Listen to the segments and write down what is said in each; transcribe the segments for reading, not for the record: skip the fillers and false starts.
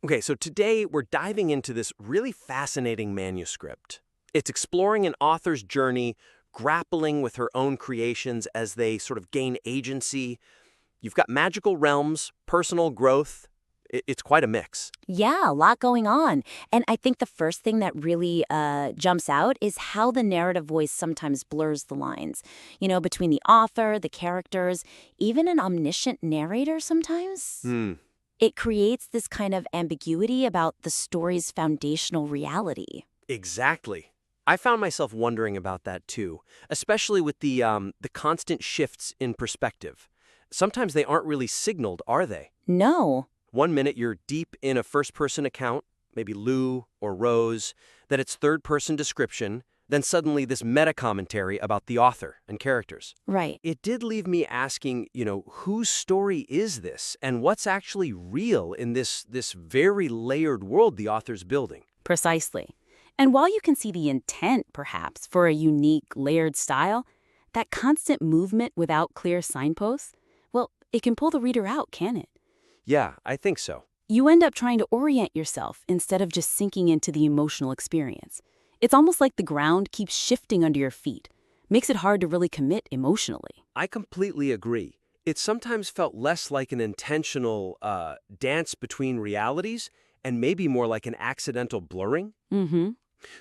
Okay, so today we're diving into this really fascinating manuscript. It's exploring an author's journey, grappling with her own creations as they sort of gain agency. You've got magical realms, personal growth. It's quite a mix. Yeah, a lot going on. And I think the first thing that really jumps out is how the narrative voice sometimes blurs the lines, between the author, the characters, even an omniscient narrator sometimes. It creates this kind of ambiguity about the story's foundational reality. Exactly. I found myself wondering about that too, especially with the constant shifts in perspective. Sometimes they aren't really signaled, are they? No. 1 minute you're deep in a first-person account, maybe Lou or Rose, then it's third-person description, then suddenly this meta-commentary about the author and characters. Right. It did leave me asking, whose story is this, and what's actually real in this very layered world the author's building? Precisely. And while you can see the intent, perhaps, for a unique, layered style, that constant movement without clear signposts, well, it can pull the reader out, can it? Yeah, I think so. You end up trying to orient yourself instead of just sinking into the emotional experience. It's almost like the ground keeps shifting under your feet. Makes it hard to really commit emotionally. I completely agree. It sometimes felt less like an intentional dance between realities and maybe more like an accidental blurring.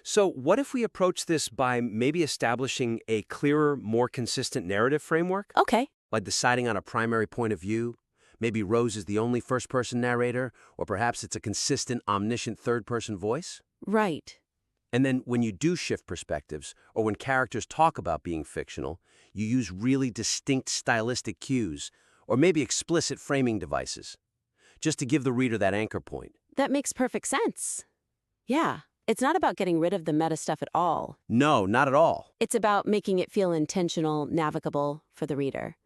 So what if we approach this by maybe establishing a clearer, more consistent narrative framework? Okay. Like deciding on a primary point of view? Maybe Rose is the only first-person narrator, or perhaps it's a consistent, omniscient third-person voice? Right. And then when you do shift perspectives, or when characters talk about being fictional, you use really distinct stylistic cues, or maybe explicit framing devices, just to give the reader that anchor point. That makes perfect sense. Yeah. It's not about getting rid of the meta stuff at all. No, not at all. It's about making it feel intentional, navigable for the reader.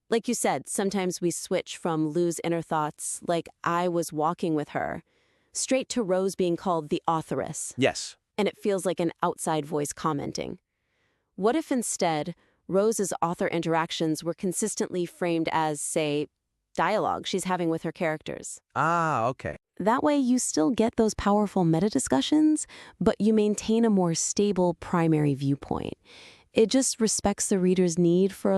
Like you said, sometimes we switch from Lou's inner thoughts, like I was walking with her, straight to Rose being called the authoress. Yes. And it feels like an outside voice commenting. What if instead, Rose's author interactions were consistently framed as, say, dialogue she's having with her characters? Ah, okay. That way you still get those powerful meta-discussions, but you maintain a more stable primary viewpoint. It just respects the reader's need for,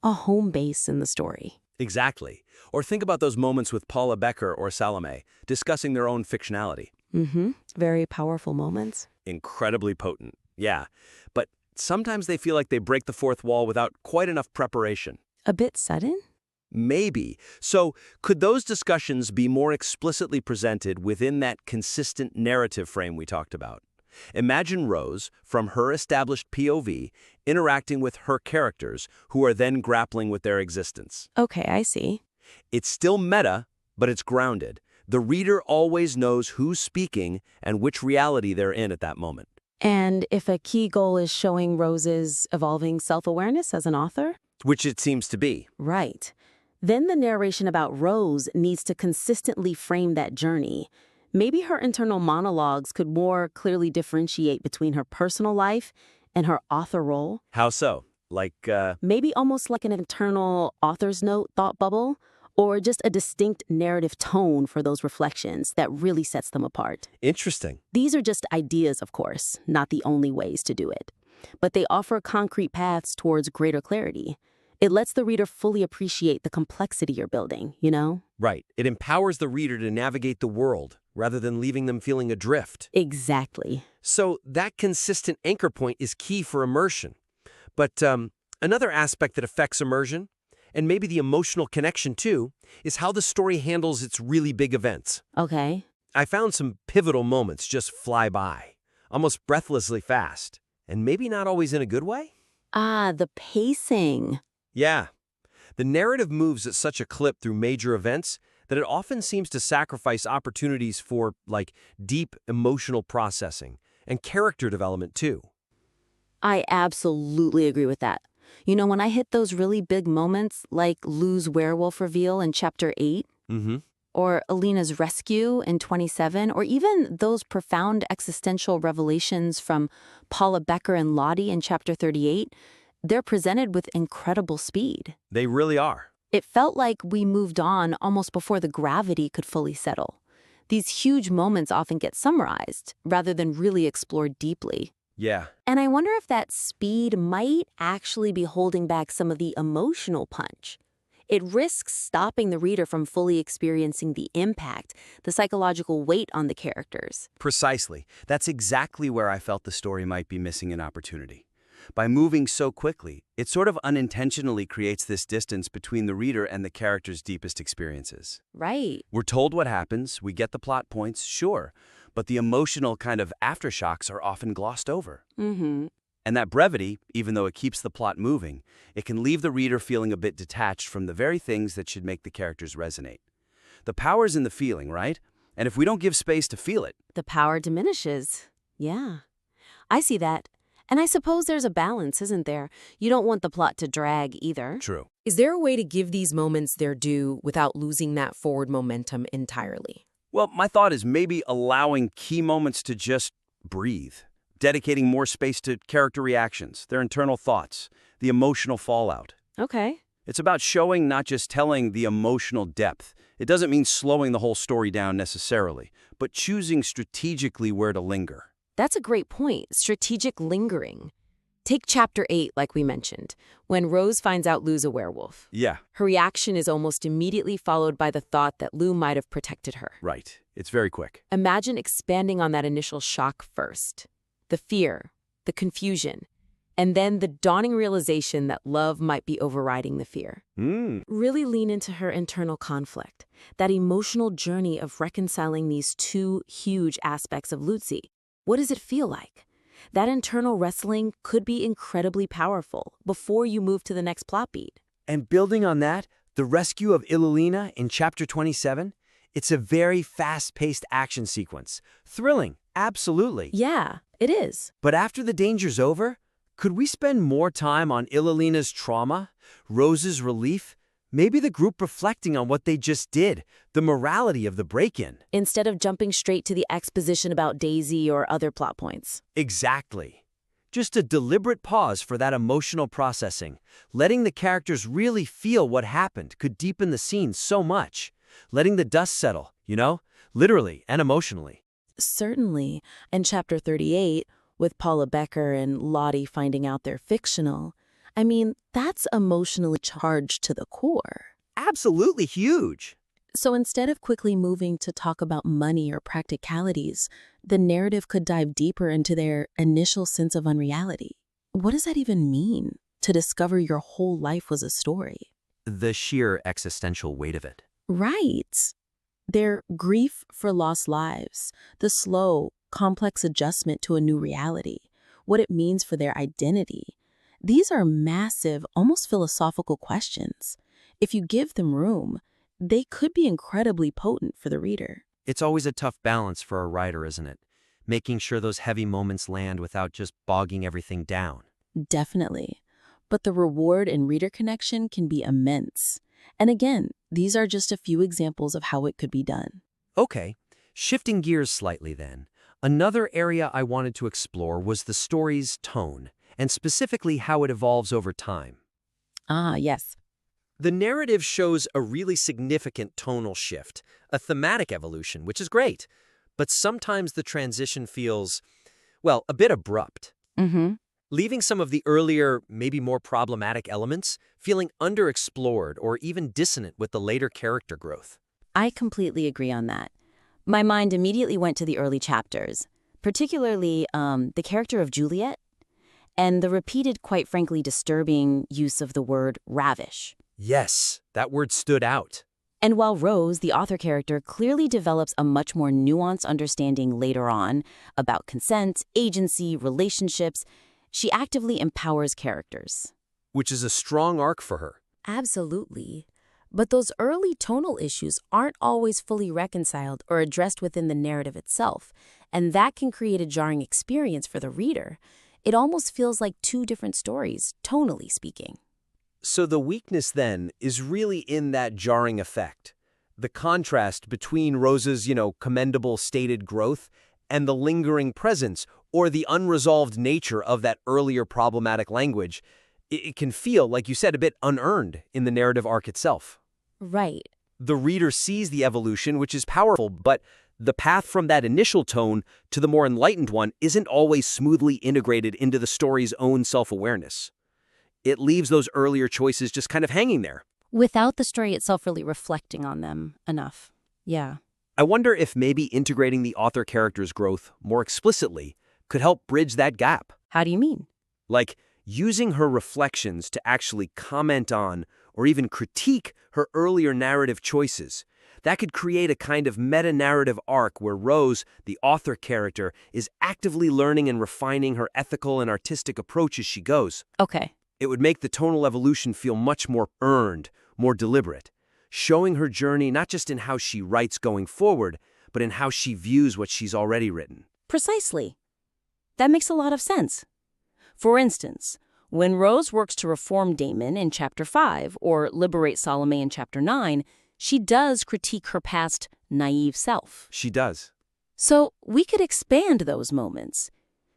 a home base in the story. Exactly. Or think about those moments with Paula Becker or Salome, discussing their own fictionality. Very powerful moments. Incredibly potent, yeah. But sometimes they feel like they break the fourth wall without quite enough preparation. A bit sudden? Maybe. So could those discussions be more explicitly presented within that consistent narrative frame we talked about? Imagine Rose, from her established POV, interacting with her characters, who are then grappling with their existence. Okay, I see. It's still meta, but it's grounded. The reader always knows who's speaking and which reality they're in at that moment. And if a key goal is showing Rose's evolving self-awareness as an author? Which it seems to be. Right. Then the narration about Rose needs to consistently frame that journey. Maybe her internal monologues could more clearly differentiate between her personal life and her author role. How so? Maybe almost like an internal author's note thought bubble, or just a distinct narrative tone for those reflections that really sets them apart. Interesting. These are just ideas, of course, not the only ways to do it. But they offer concrete paths towards greater clarity. It lets the reader fully appreciate the complexity you're building, Right. It empowers the reader to navigate the world, rather than leaving them feeling adrift. Exactly. So that consistent anchor point is key for immersion. But another aspect that affects immersion, and maybe the emotional connection too, is how the story handles its really big events. Okay. I found some pivotal moments just fly by, almost breathlessly fast, and maybe not always in a good way. Ah, the pacing. Yeah. The narrative moves at such a clip through major events that it often seems to sacrifice opportunities for, deep emotional processing and character development, too. I absolutely agree with that. When I hit those really big moments, like Lou's werewolf reveal in Chapter 8, or Alina's rescue in 27, or even those profound existential revelations from Paula Becker and Lottie in Chapter 38, they're presented with incredible speed. They really are. It felt like we moved on almost before the gravity could fully settle. These huge moments often get summarized, rather than really explored deeply. Yeah. And I wonder if that speed might actually be holding back some of the emotional punch. It risks stopping the reader from fully experiencing the impact, the psychological weight on the characters. Precisely. That's exactly where I felt the story might be missing an opportunity. By moving so quickly, it sort of unintentionally creates this distance between the reader and the character's deepest experiences. Right. We're told what happens, we get the plot points, sure, but the emotional kind of aftershocks are often glossed over. Mm-hmm. And that brevity, even though it keeps the plot moving, it can leave the reader feeling a bit detached from the very things that should make the characters resonate. The power's in the feeling, right? And if we don't give space to feel it, The power diminishes. Yeah. I see that. And I suppose there's a balance, isn't there? You don't want the plot to drag either. true. Is there a way to give these moments their due without losing that forward momentum entirely? Well, my thought is maybe allowing key moments to just breathe, dedicating more space to character reactions, their internal thoughts, the emotional fallout. Okay. It's about showing, not just telling, the emotional depth. It doesn't mean slowing the whole story down necessarily, but choosing strategically where to linger. That's a great point. Strategic lingering. Take Chapter 8, like we mentioned, when Rose finds out Lou's a werewolf. Yeah, Her reaction is almost immediately followed by the thought that Lou might have protected her. right. It's very quick. Imagine expanding on that initial shock first. The fear, the confusion, and then the dawning realization that love might be overriding the fear. Really lean into her internal conflict, that emotional journey of reconciling these two huge aspects of Lucy. What does it feel like? That internal wrestling could be incredibly powerful before you move to the next plot beat. And building on that, the rescue of Ilelina in Chapter 27, it's a very fast-paced action sequence. Thrilling, absolutely. Yeah, it is. But after the danger's over, could we spend more time on Ilelina's trauma, Rose's relief, maybe the group reflecting on what they just did, the morality of the break-in? Instead of jumping straight to the exposition about Daisy or other plot points. Exactly. Just a deliberate pause for that emotional processing. Letting the characters really feel what happened could deepen the scene so much. Letting the dust settle, literally and emotionally. Certainly. And Chapter 38, with Paula Becker and Lottie finding out they're fictional, I mean, that's emotionally charged to the core. Absolutely huge. So instead of quickly moving to talk about money or practicalities, the narrative could dive deeper into their initial sense of unreality. What does that even mean, to discover your whole life was a story? The sheer existential weight of it. Right. Their grief for lost lives, the slow, complex adjustment to a new reality, what it means for their identity. These are massive, almost philosophical questions. If you give them room, they could be incredibly potent for the reader. It's always a tough balance for a writer, isn't it? Making sure those heavy moments land without just bogging everything down. Definitely. But the reward in reader connection can be immense. And again, these are just a few examples of how it could be done. Okay, shifting gears slightly then. Another area I wanted to explore was the story's tone, and specifically how it evolves over time. Ah, yes. The narrative shows a really significant tonal shift, a thematic evolution, which is great. But sometimes the transition feels, well, a bit abrupt. Mm-hmm. Leaving some of the earlier, maybe more problematic elements feeling underexplored or even dissonant with the later character growth. I completely agree on that. My mind immediately went to the early chapters, particularly the character of Juliet and the repeated, quite frankly, disturbing use of the word ravish. Yes, that word stood out. And while Rose, the author character, clearly develops a much more nuanced understanding later on about consent, agency, relationships, she actively empowers characters. Which is a strong arc for her. Absolutely. But those early tonal issues aren't always fully reconciled or addressed within the narrative itself, and that can create a jarring experience for the reader. It almost feels like two different stories, tonally speaking. So the weakness then is really in that jarring effect. The contrast between Rose's, commendable stated growth and the lingering presence or the unresolved nature of that earlier problematic language. It can feel, like you said, a bit unearned in the narrative arc itself. Right. The reader sees the evolution, which is powerful, but the path from that initial tone to the more enlightened one isn't always smoothly integrated into the story's own self-awareness. It leaves those earlier choices just kind of hanging there. Without the story itself really reflecting on them enough. Yeah. I wonder if maybe integrating the author character's growth more explicitly could help bridge that gap. How do you mean? Like using her reflections to actually comment on or even critique her earlier narrative choices. That could create a kind of meta-narrative arc where Rose, the author character, is actively learning and refining her ethical and artistic approach as she goes. Okay. It would make the tonal evolution feel much more earned, more deliberate, showing her journey not just in how she writes going forward, but in how she views what she's already written. Precisely. That makes a lot of sense. For instance, when Rose works to reform Damon in Chapter 5 or liberate Salome in Chapter 9, she does critique her past naive self. She does. So we could expand those moments.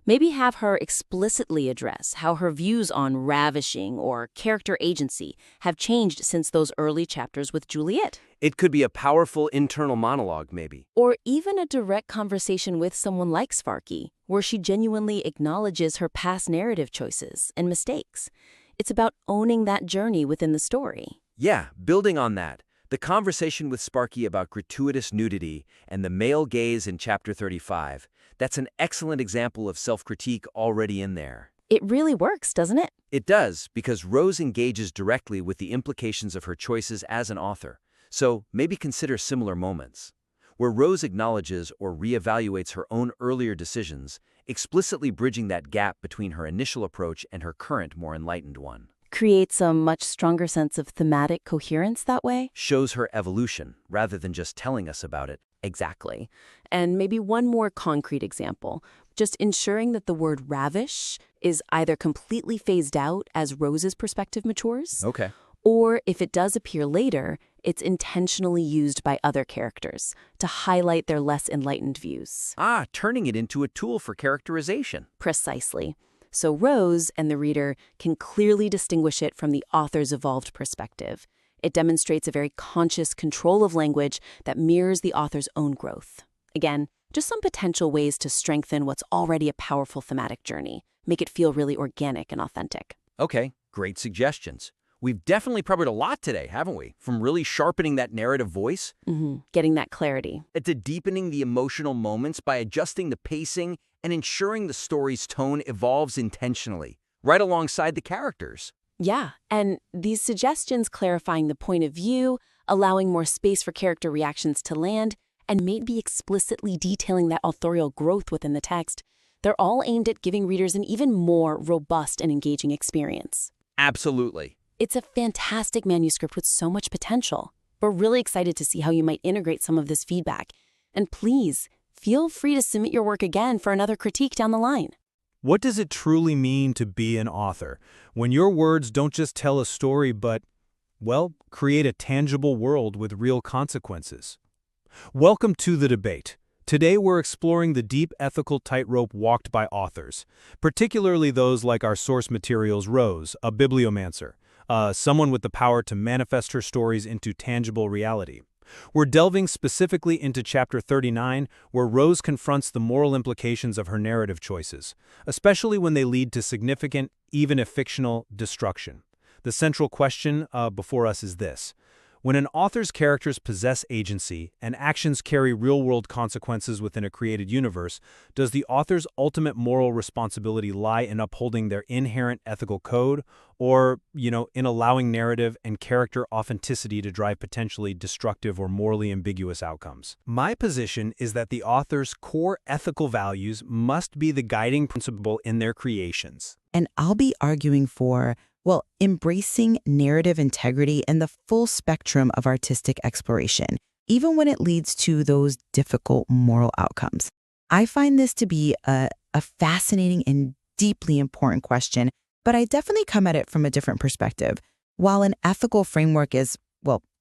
Maybe have her explicitly address how her views on ravishing or character agency have changed since those early chapters with Juliet. It could be a powerful internal monologue, maybe. Or even a direct conversation with someone like Sparky, where she genuinely acknowledges her past narrative choices and mistakes. It's about owning that journey within the story. Yeah, building on that. The conversation with Sparky about gratuitous nudity and the male gaze in Chapter 35, that's an excellent example of self-critique already in there. It really works, doesn't it? It does, because Rose engages directly with the implications of her choices as an author. So maybe consider similar moments, where Rose acknowledges or reevaluates her own earlier decisions, explicitly bridging that gap between her initial approach and her current, more enlightened one. Creates a much stronger sense of thematic coherence that way. Shows her evolution, rather than just telling us about it. Exactly. And maybe one more concrete example, just ensuring that the word ravish is either completely phased out as Rose's perspective matures, Okay. or if it does appear later, it's intentionally used by other characters to highlight their less enlightened views. Turning it into a tool for characterization. Precisely. So Rose and the reader can clearly distinguish it from the author's evolved perspective. It demonstrates a very conscious control of language that mirrors the author's own growth. Again, just some potential ways to strengthen what's already a powerful thematic journey, make it feel really organic and authentic. Okay, great suggestions. We've definitely covered a lot today, haven't we? From really sharpening that narrative voice, Getting that clarity. to deepening the emotional moments by adjusting the pacing and ensuring the story's tone evolves intentionally, right alongside the characters. Yeah, and these suggestions clarifying the point of view, allowing more space for character reactions to land, and maybe explicitly detailing that authorial growth within the text, they're all aimed at giving readers an even more robust and engaging experience. Absolutely. It's a fantastic manuscript with so much potential. We're really excited to see how you might integrate some of this feedback. And please, feel free to submit your work again for another critique down the line. What does it truly mean to be an author, when your words don't just tell a story but, well, create a tangible world with real consequences? Welcome to the debate. Today we're exploring the deep ethical tightrope walked by authors, particularly those like our source materials Rose, a bibliomancer, someone with the power to manifest her stories into tangible reality. We're delving specifically into Chapter 39, where Rose confronts the moral implications of her narrative choices, especially when they lead to significant, even if fictional, destruction. The central question before us is this. When an author's characters possess agency and actions carry real-world consequences within a created universe, does the author's ultimate moral responsibility lie in upholding their inherent ethical code or, in allowing narrative and character authenticity to drive potentially destructive or morally ambiguous outcomes? My position is that the author's core ethical values must be the guiding principle in their creations. And I'll be arguing for embracing narrative integrity and the full spectrum of artistic exploration, even when it leads to those difficult moral outcomes. I find this to be a fascinating and deeply important question, but I definitely come at it from a different perspective. While an ethical framework is,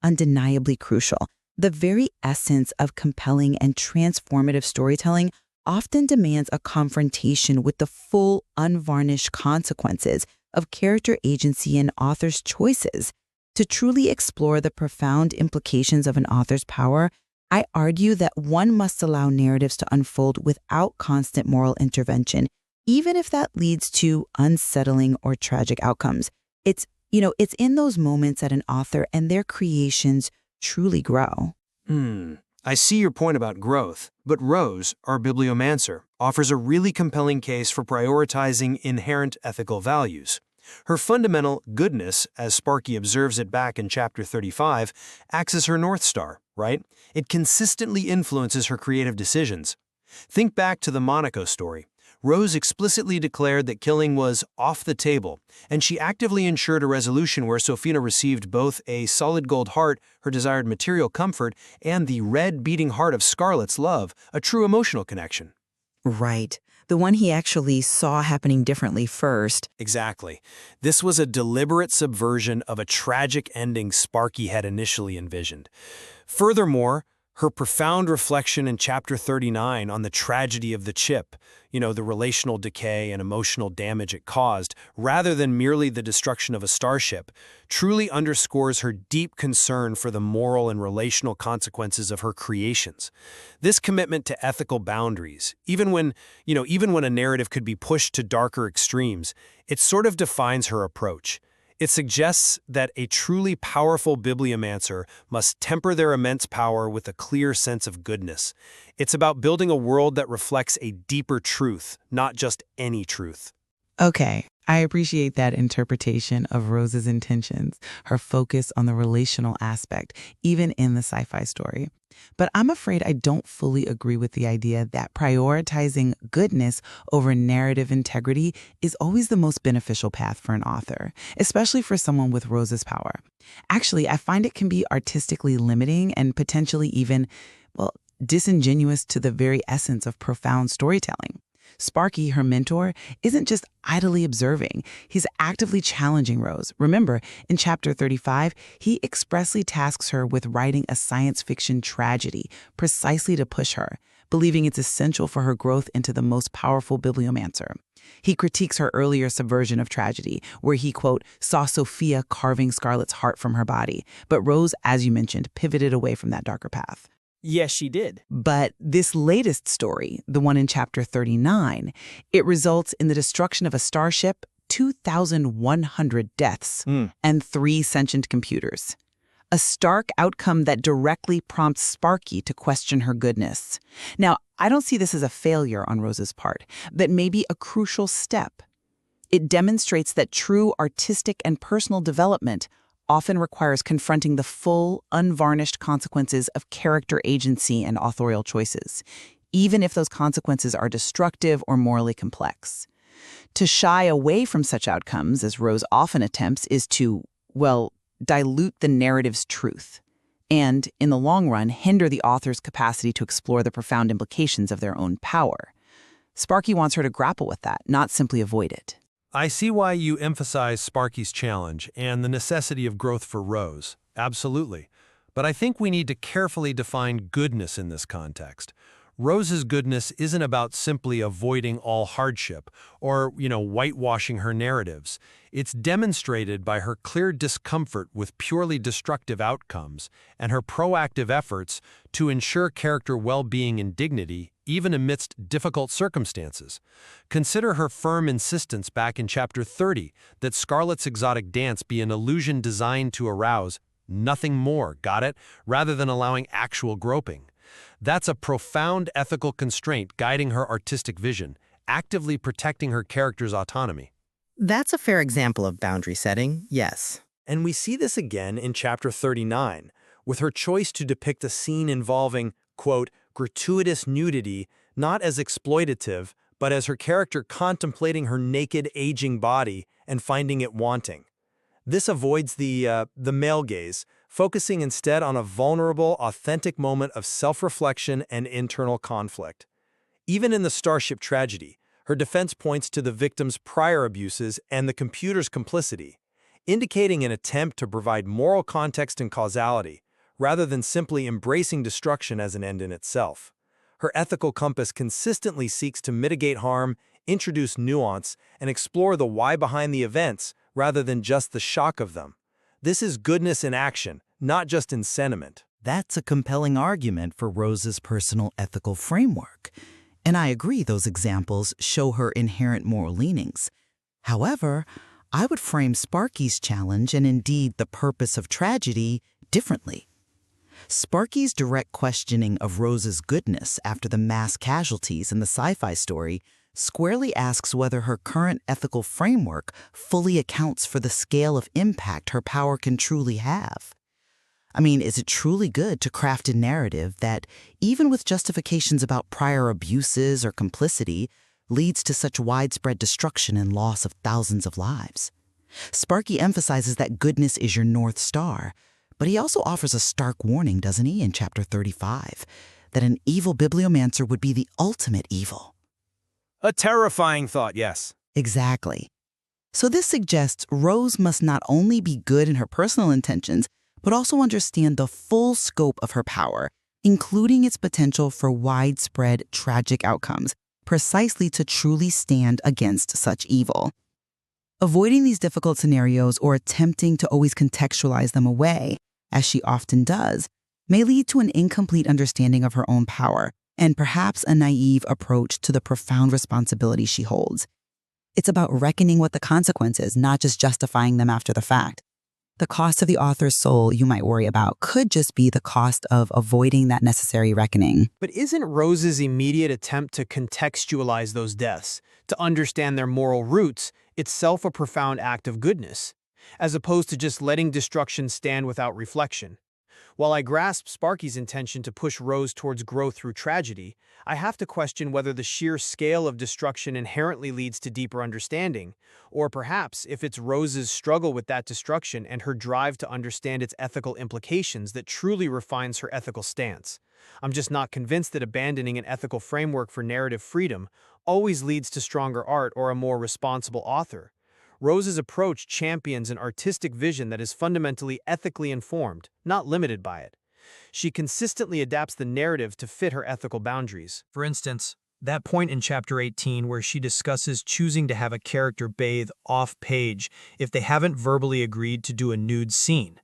undeniably crucial, the very essence of compelling and transformative storytelling often demands a confrontation with the full, unvarnished consequences of character agency and authors' choices. To truly explore the profound implications of an author's power, I argue that one must allow narratives to unfold without constant moral intervention, even if that leads to unsettling or tragic outcomes. It's in those moments that an author and their creations truly grow. I see your point about growth, but Rose, our bibliomancer, offers a really compelling case for prioritizing inherent ethical values. Her fundamental goodness, as Sparky observes it back in chapter 35, acts as her North Star, right? It consistently influences her creative decisions. Think back to the Monaco story. Rose explicitly declared that killing was off the table, and she actively ensured a resolution where Sofina received both a solid gold heart, her desired material comfort, and the red beating heart of Scarlet's love, a true emotional connection. Right. The one he actually saw happening differently first. Exactly. This was a deliberate subversion of a tragic ending Sparky had initially envisioned. Furthermore, her profound reflection in chapter 39 on the tragedy of the chip, the relational decay and emotional damage it caused, rather than merely the destruction of a starship, truly underscores her deep concern for the moral and relational consequences of her creations. This commitment to ethical boundaries, even when a narrative could be pushed to darker extremes, it sort of defines her approach. It suggests that a truly powerful bibliomancer must temper their immense power with a clear sense of goodness. It's about building a world that reflects a deeper truth, not just any truth. Okay, I appreciate that interpretation of Rose's intentions, her focus on the relational aspect, even in the sci-fi story. But I'm afraid I don't fully agree with the idea that prioritizing goodness over narrative integrity is always the most beneficial path for an author, especially for someone with Rose's power. Actually, I find it can be artistically limiting and potentially even, disingenuous to the very essence of profound storytelling. Sparky, her mentor, isn't just idly observing. He's actively challenging Rose. Remember, in chapter 35, he expressly tasks her with writing a science fiction tragedy precisely to push her, believing it's essential for her growth into the most powerful bibliomancer. He critiques her earlier subversion of tragedy, where he, quote, saw Sophia carving Scarlet's heart from her body. But Rose, as you mentioned, pivoted away from that darker path. Yes, she did. But this latest story, the one in chapter 39, it results in the destruction of a starship, 2,100 deaths, and 3 sentient computers. A stark outcome that directly prompts Sparky to question her goodness. Now, I don't see this as a failure on Rose's part, but maybe a crucial step. It demonstrates that true artistic and personal development often requires confronting the full, unvarnished consequences of character agency and authorial choices, even if those consequences are destructive or morally complex. To shy away from such outcomes, as Rose often attempts, is to, dilute the narrative's truth, and, in the long run, hinder the author's capacity to explore the profound implications of their own power. Sparky wants her to grapple with that, not simply avoid it. I see why you emphasize Sparky's challenge and the necessity of growth for Rose. Absolutely. But I think we need to carefully define goodness in this context. Rose's goodness isn't about simply avoiding all hardship or, whitewashing her narratives. It's demonstrated by her clear discomfort with purely destructive outcomes and her proactive efforts to ensure character well-being and dignity, even amidst difficult circumstances. Consider her firm insistence back in chapter 30 that Scarlet's exotic dance be an illusion designed to arouse, nothing more, got it? Rather than allowing actual groping. That's a profound ethical constraint guiding her artistic vision, actively protecting her character's autonomy. That's a fair example of boundary setting, yes. And we see this again in chapter 39, with her choice to depict a scene involving, quote, gratuitous nudity, not as exploitative, but as her character contemplating her naked, aging body and finding it wanting. This avoids the male gaze, focusing instead on a vulnerable, authentic moment of self-reflection and internal conflict. Even in the Starship tragedy, her defense points to the victim's prior abuses and the computer's complicity, indicating an attempt to provide moral context and causality, rather than simply embracing destruction as an end in itself. Her ethical compass consistently seeks to mitigate harm introduce nuance, and explore the why behind the events rather than just the shock of them. This is goodness in action, not just in sentiment. That's a compelling argument for Rose's personal ethical framework. And I agree those examples show her inherent moral leanings. However, I would frame Sparky's challenge and indeed the purpose of tragedy differently. Sparky's direct questioning of Rose's goodness after the mass casualties in the sci-fi story squarely asks whether her current ethical framework fully accounts for the scale of impact her power can truly have. I mean, is it truly good to craft a narrative that, even with justifications about prior abuses or complicity, leads to such widespread destruction and loss of thousands of lives? Sparky emphasizes that goodness is your North Star, but he also offers a stark warning, doesn't he, in Chapter 35, that an evil bibliomancer would be the ultimate evil. A terrifying thought, yes. Exactly. So this suggests Rose must not only be good in her personal intentions, but also understand the full scope of her power, including its potential for widespread tragic outcomes, precisely to truly stand against such evil. Avoiding these difficult scenarios or attempting to always contextualize them away, as she often does, may lead to an incomplete understanding of her own power and perhaps a naive approach to the profound responsibility she holds. It's about reckoning with the consequences, not just justifying them after the fact. The cost of the author's soul you might worry about could just be the cost of avoiding that necessary reckoning. But isn't Rose's immediate attempt to contextualize those deaths, to understand their moral roots, itself a profound act of goodness, as opposed to just letting destruction stand without reflection? While I grasp Sparky's intention to push Rose towards growth through tragedy, I have to question whether the sheer scale of destruction inherently leads to deeper understanding, or perhaps if it's Rose's struggle with that destruction and her drive to understand its ethical implications that truly refines her ethical stance. I'm just not convinced that abandoning an ethical framework for narrative freedom always leads to stronger art or a more responsible author. Rose's approach champions an artistic vision that is fundamentally ethically informed, not limited by it. She consistently adapts the narrative to fit her ethical boundaries. For instance, that point in Chapter 18 where she discusses choosing to have a character bathe off-page if they haven't verbally agreed to do a nude scene.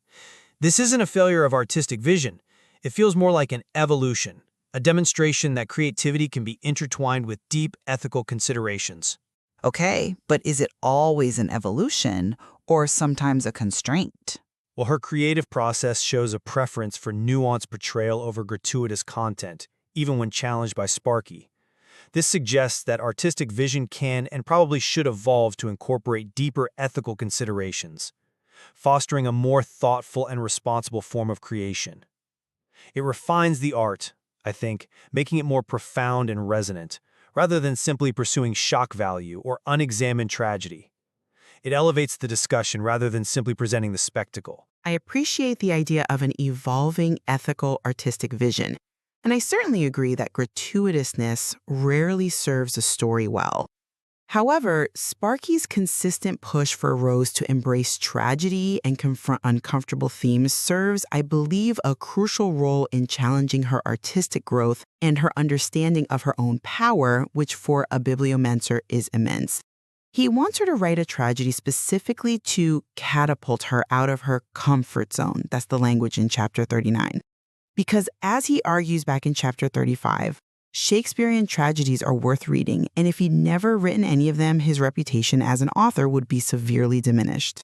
This isn't a failure of artistic vision. It feels more like an evolution, a demonstration that creativity can be intertwined with deep ethical considerations. Okay, but is it always an evolution or sometimes a constraint? Well, her creative process shows a preference for nuanced portrayal over gratuitous content, even when challenged by Sparky. This suggests that artistic vision can and probably should evolve to incorporate deeper ethical considerations, fostering a more thoughtful and responsible form of creation. It refines the art, I think, making it more profound and resonant, rather than simply pursuing shock value or unexamined tragedy. It elevates the discussion rather than simply presenting the spectacle. I appreciate the idea of an evolving ethical artistic vision, and I certainly agree that gratuitousness rarely serves a story well. However, Sparky's consistent push for Rose to embrace tragedy and confront uncomfortable themes serves, I believe, a crucial role in challenging her artistic growth and her understanding of her own power, which for a bibliomancer is immense. He wants her to write a tragedy specifically to catapult her out of her comfort zone. That's the language in Chapter 39. Because as he argues back in Chapter 35, Shakespearean tragedies are worth reading, and if he'd never written any of them, his reputation as an author would be severely diminished.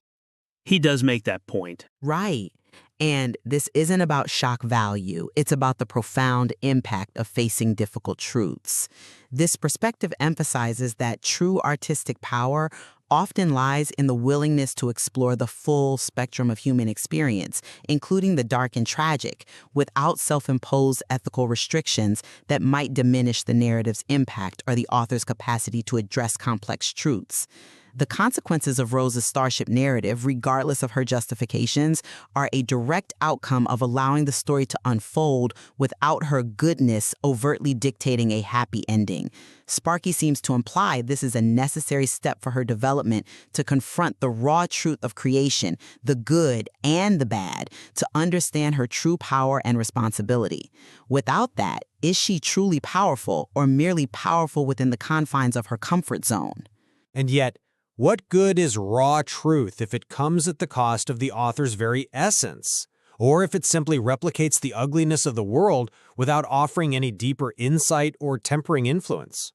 He does make that point. Right. And this isn't about shock value. It's about the profound impact of facing difficult truths. This perspective emphasizes that true artistic power often lies in the willingness to explore the full spectrum of human experience, including the dark and tragic, without self-imposed ethical restrictions that might diminish the narrative's impact or the author's capacity to address complex truths. The consequences of Rose's Starship narrative, regardless of her justifications, are a direct outcome of allowing the story to unfold without her goodness overtly dictating a happy ending. Sparky seems to imply this is a necessary step for her development to confront the raw truth of creation, the good and the bad, to understand her true power and responsibility. Without that, is she truly powerful or merely powerful within the confines of her comfort zone? And yet, what good is raw truth if it comes at the cost of the author's very essence? Or if it simply replicates the ugliness of the world without offering any deeper insight or tempering influence?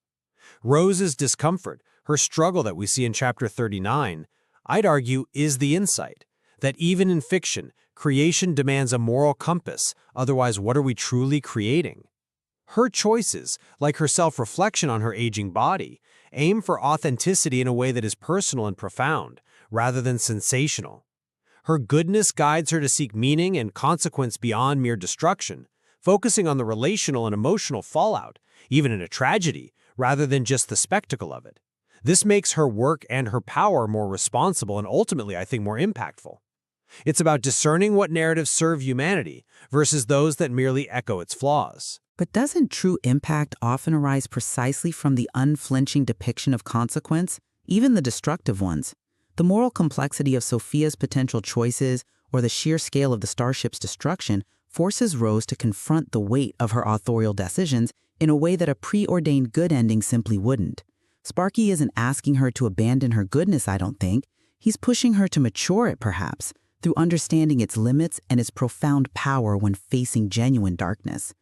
Rose's discomfort, her struggle that we see in chapter 39, I'd argue is the insight that even in fiction, creation demands a moral compass, otherwise what are we truly creating? Her choices, like her self-reflection on her aging body, aim for authenticity in a way that is personal and profound, rather than sensational. Her goodness guides her to seek meaning and consequence beyond mere destruction, focusing on the relational and emotional fallout, even in a tragedy, rather than just the spectacle of it. This makes her work and her power more responsible and ultimately, I think, more impactful. It's about discerning what narratives serve humanity versus those that merely echo its flaws. But doesn't true impact often arise precisely from the unflinching depiction of consequence, even the destructive ones? The moral complexity of Sophia's potential choices or the sheer scale of the starship's destruction forces Rose to confront the weight of her authorial decisions in a way that a preordained good ending simply wouldn't. Sparky isn't asking her to abandon her goodness, I don't think. He's pushing her to mature it, perhaps, through understanding its limits and its profound power when facing genuine darkness.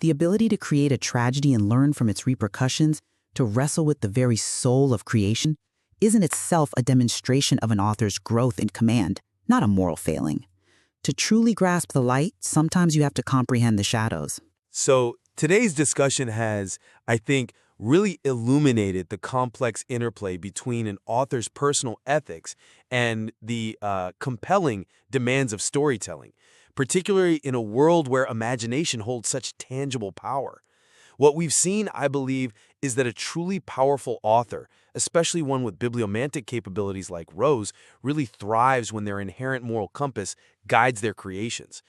The ability to create a tragedy and learn from its repercussions, to wrestle with the very soul of creation, is in itself a demonstration of an author's growth in command, not a moral failing. To truly grasp the light, sometimes you have to comprehend the shadows. So today's discussion has, I think, really illuminated the complex interplay between an author's personal ethics and the compelling demands of storytelling, particularly in a world where imagination holds such tangible power. What we've seen, I believe, is that a truly powerful author, especially one with bibliomantic capabilities like Rose, really thrives when their inherent moral compass guides their creations.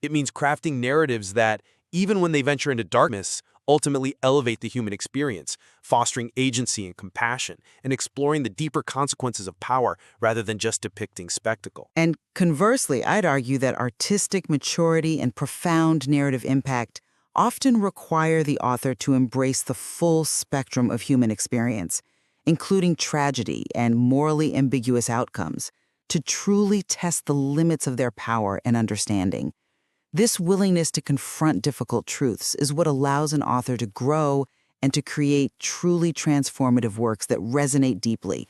It means crafting narratives that, even when they venture into darkness, ultimately elevate the human experience, fostering agency and compassion, and exploring the deeper consequences of power rather than just depicting spectacle. And conversely, I'd argue that artistic maturity and profound narrative impact often require the author to embrace the full spectrum of human experience, including tragedy and morally ambiguous outcomes, to truly test the limits of their power and understanding. This willingness to confront difficult truths is what allows an author to grow and to create truly transformative works that resonate deeply.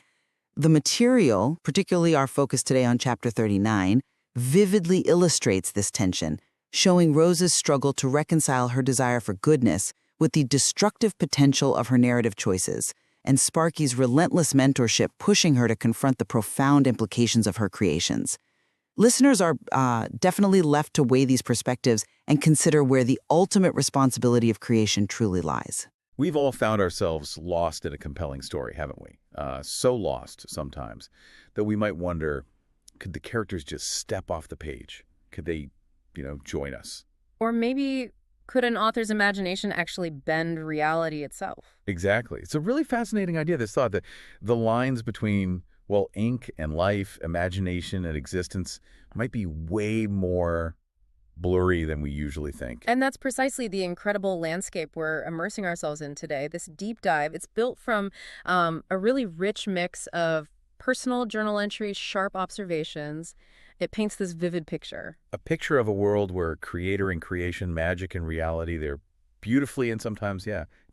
The material, particularly our focus today on chapter 39, vividly illustrates this tension, showing Rose's struggle to reconcile her desire for goodness with the destructive potential of her narrative choices, and Sparky's relentless mentorship pushing her to confront the profound implications of her creations. Listeners are definitely left to weigh these perspectives and consider where the ultimate responsibility of creation truly lies. We've all found ourselves lost in a compelling story, haven't we? So lost sometimes that we might wonder, could the characters just step off the page? Could they, join us? Or maybe could an author's imagination actually bend reality itself? Exactly. It's a really fascinating idea, this thought that the lines between, ink and life, imagination and existence might be way more blurry than we usually think. And that's precisely the incredible landscape we're immersing ourselves in today. This deep dive, it's built from a really rich mix of personal journal entries, sharp observations. It paints this vivid picture. A picture of a world where creator and creation, magic and reality, they're beautifully and sometimes,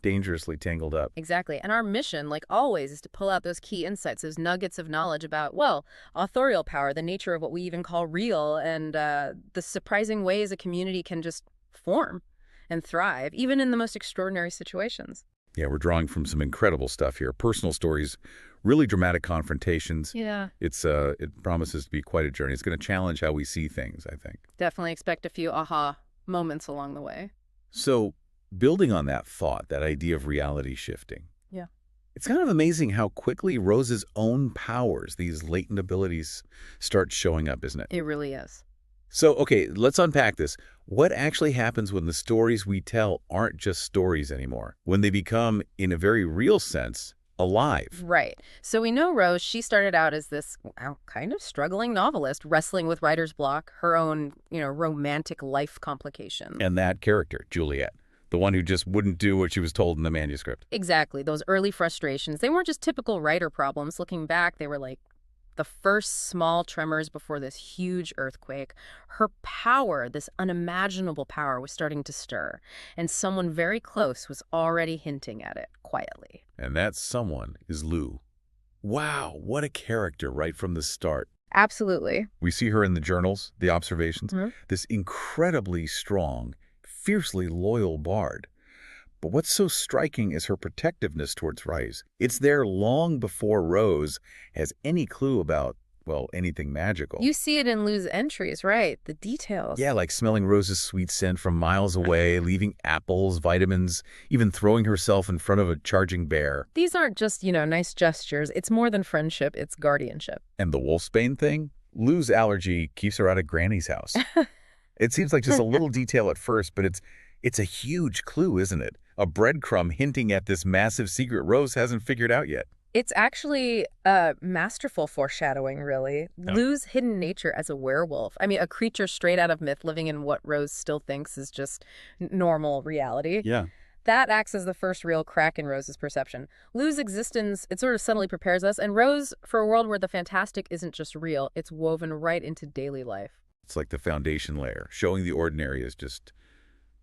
dangerously tangled up. Exactly. And our mission, like always, is to pull out those key insights, those nuggets of knowledge about, authorial power, the nature of what we even call real, and the surprising ways a community can just form and thrive, even in the most extraordinary situations. Yeah, we're drawing from some incredible stuff here. Personal stories, really dramatic confrontations. Yeah. It promises to be quite a journey. It's going to challenge how we see things, I think. Definitely expect a few aha moments along the way. So, building on that thought, that idea of reality shifting. Yeah. It's kind of amazing how quickly Rose's own powers, these latent abilities, start showing up, isn't it? It really is. So, okay, let's unpack this. What actually happens when the stories we tell aren't just stories anymore? When they become, in a very real sense, alive? Right. So we know Rose, she started out as this kind of struggling novelist, wrestling with writer's block, her own, romantic life complication. And that character, Juliet, The one who just wouldn't do what she was told in the manuscript. Exactly. Those early frustrations, they weren't just typical writer problems. Looking back, they were like the first small tremors before this huge earthquake. Her power, this unimaginable power, was starting to stir, and someone very close was already hinting at it quietly. And that someone is Lu. Wow, what a character right from the start. Absolutely. We see her in the journals, the observations, Mm-hmm. this incredibly strong, fiercely loyal bard. But what's so striking is her protectiveness towards Rice. It's there long before Rose has any clue about, well, anything magical. You see it in Lu's entries, right? The details. Yeah, like smelling Rose's sweet scent from miles away, leaving apples, vitamins, even throwing herself in front of a charging bear. These aren't just, nice gestures. It's more than friendship. It's guardianship. And the wolfsbane thing? Lu's allergy keeps her out of Granny's house. It seems like just a little detail at first, but it's a huge clue, isn't it? A breadcrumb hinting at this massive secret Rose hasn't figured out yet. It's actually masterful foreshadowing, really. Yeah. Lu's hidden nature as a werewolf. I mean, a creature straight out of myth living in what Rose still thinks is just normal reality. Yeah. That acts as the first real crack in Rose's perception. Lu's existence, it sort of subtly prepares us. And Rose, for a world where the fantastic isn't just real, it's woven right into daily life. It's like the foundation layer, showing the ordinary is just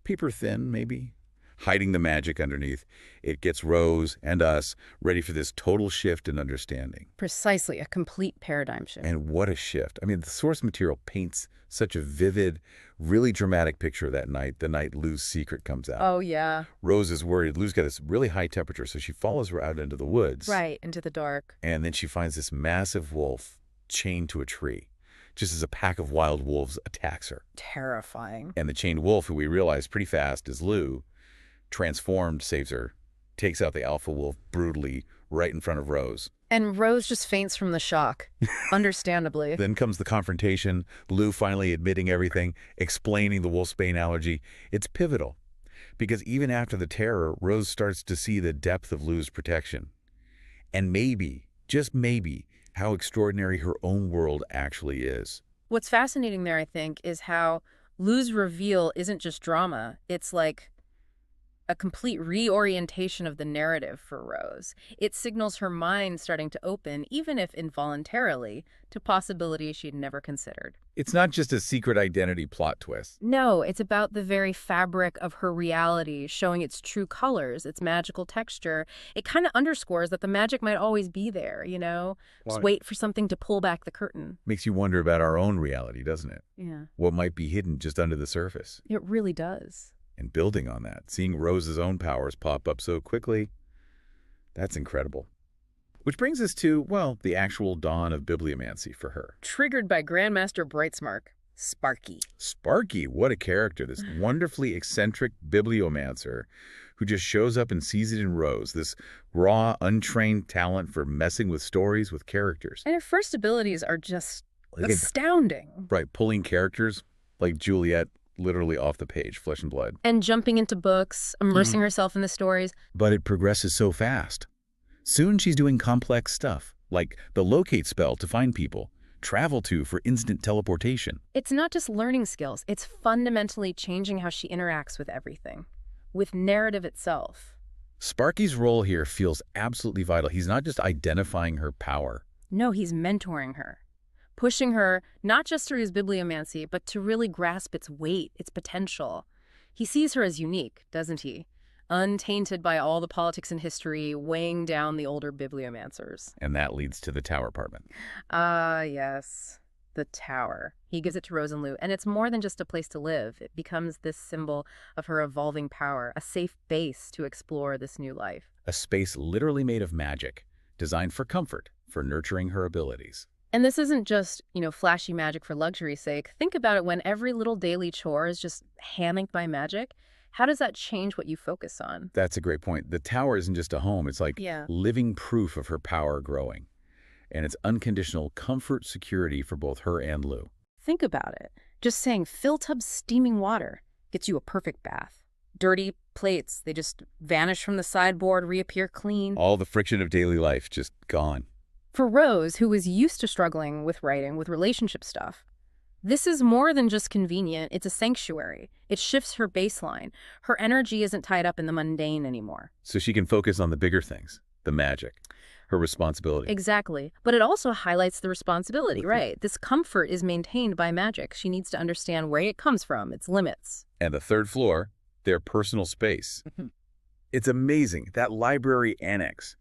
paper thin, maybe, hiding the magic underneath. It gets Rose and us ready for this total shift in understanding. Precisely, a complete paradigm shift. And what a shift. I mean, the source material paints such a vivid, really dramatic picture of that night, the night Lu's secret comes out. Oh, yeah. Rose is worried. Lu's got this really high temperature, so she follows her out into the woods. Right, into the dark. And then she finds this massive wolf chained to a tree, just as a pack of wild wolves attacks her. Terrifying. And the chained wolf, who we realize pretty fast is Lu, transformed, saves her, takes out the alpha wolf brutally right in front of Rose. And Rose just faints from the shock, understandably. Then comes the confrontation, Lu finally admitting everything, explaining the wolfsbane allergy. It's pivotal, because even after the terror, Rose starts to see the depth of Lu's protection. And maybe, just maybe, how extraordinary her own world actually is. What's fascinating there, I think, is how Lu's reveal isn't just drama. It's like a complete reorientation of the narrative for Rose. It signals her mind starting to open, even if involuntarily, to possibilities she'd never considered. It's not just a secret identity plot twist. No, it's about the very fabric of her reality, showing its true colors, its magical texture. It kind of underscores that the magic might always be there, Just wait for something to pull back the curtain. Makes you wonder about our own reality, doesn't it? Yeah. What might be hidden just under the surface? It really does. And building on that, seeing Rose's own powers pop up so quickly, that's incredible. Which brings us to, well, the actual dawn of bibliomancy for her. Triggered by Grandmaster Brightsmark, Sparky. Sparky, what a character, this wonderfully eccentric bibliomancer who just shows up and sees it in Rose, this raw, untrained talent for messing with stories, with characters. And her first abilities are just astounding. Right, pulling characters like Juliet literally off the page, flesh and blood. And jumping into books, immersing herself in the stories. But it progresses so fast. Soon she's doing complex stuff, like the locate spell to find people, travel to for instant teleportation. It's not just learning skills, it's fundamentally changing how she interacts with everything, with narrative itself. Sparky's role here feels absolutely vital. He's not just identifying her power. No, he's mentoring her. Pushing her not just through his bibliomancy, but to really grasp its weight, its potential. He sees her as unique, doesn't he? Untainted by all the politics and history weighing down the older bibliomancers. And that leads to the tower apartment. Yes. The tower. He gives it to Rose and Lu, and it's more than just a place to live. It becomes this symbol of her evolving power, a safe base to explore this new life. A space literally made of magic, designed for comfort, for nurturing her abilities. And this isn't just, flashy magic for luxury's sake. Think about it when every little daily chore is just hammocked by magic. How does that change what you focus on? That's a great point. The tower isn't just a home. It's like living proof of her power growing. And it's unconditional comfort, security for both her and Lu. Think about it. Just saying fill tub steaming water gets you a perfect bath. Dirty plates, they just vanish from the sideboard, reappear clean. All the friction of daily life just gone. For Rose, who was used to struggling with writing, with relationship stuff, This is more than just convenient, it's a sanctuary. It shifts her baseline. Her energy isn't tied up in the mundane anymore. So she can focus on the bigger things, the magic, her responsibility. Exactly. But it also highlights the responsibility, right? This comfort is maintained by magic. She needs to understand where it comes from, its limits. And the third floor, their personal space. It's amazing, that library annex,